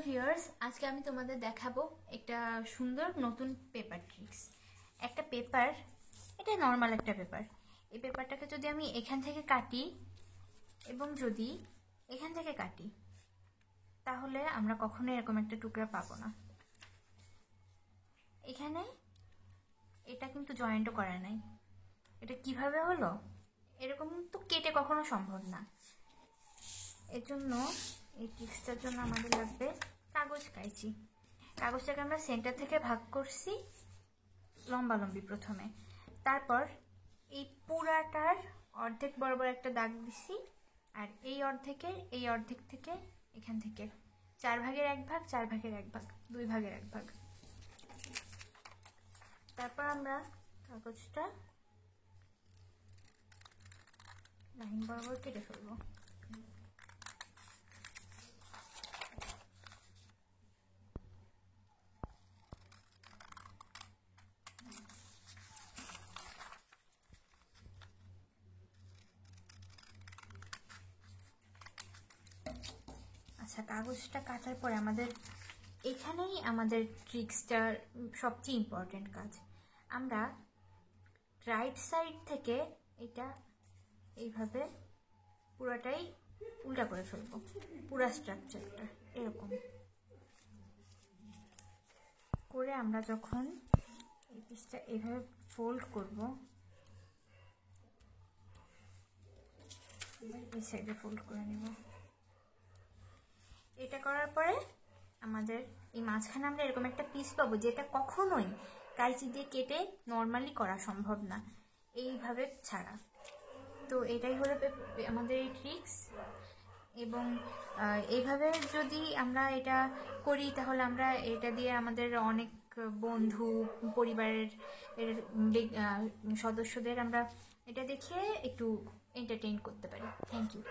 Hello viewers, আজকে আমি তোমাদের দেখাবো একটা সুন্দর নতুন পেপার ট্রিক্স। একটা পেপার, এটা নর্মাল একটা পেপার। এই পেপারটাকে যদি আমি এখান থেকে কাটি এবং যদি এখান থেকে কাটি, তাহলে আমরা কখনোই এরকম একটা টুকরা পাবো না। এখানে এটা কিন্তু জয়েন্টও করা নাই। এটা কিভাবে হলো? এরকম তো কেটে কখনো সম্ভব না। এর জন্য এই ট্রিক্সটার জন্য আমাদের লাগবে কাগজ কাইচি। কাগজটাকে আমরা সেন্টার থেকে ভাগ করছি লম্বালম্বি প্রথমে, তারপর এই পুরাটার অর্ধেক বরাবর একটা দাগ দিছি, আর এই অর্ধেক থেকে এখান থেকে 4 ভাগের 1 ভাগ, 4 ভাগের 1 ভাগ, 2 ভাগের 1 ভাগ। তারপর আমরা কাগজটা লাইন বরাবর কেটে ফেলবো। আচ্ছা, কাগজটা কাটার পরে এখানেই আমাদের ট্রিক্সটার সবচেয়ে ইম্পর্টেন্ট কাজ। আমরা রাইট সাইড থেকে এটা এইভাবে পুরাটাই উল্টা করে ফেলবো, পুরা স্ট্রাকচারটা এরকম করে আমরা যখন এই পিসটা এইভাবে ফোল্ড করব, এই সাইডে ফোল্ড করে নেব। এটা করার পরে আমাদের এই মাঝখানে আমরা এরকম একটা পিস পাবো, যেটা কখনোই কাঁচি দিয়ে কেটে নর্মালি করা সম্ভব না এইভাবে ছাড়া। তো এটাই হলো আমাদের এই ট্রিক্স। এবং এইভাবে যদি আমরা এটা করি, তাহলে আমরা এটা দিয়ে আমাদের অনেক বন্ধু, পরিবারের সদস্যদের আমরা এটা দেখে একটু এন্টারটেইন করতে পারি। Thank you.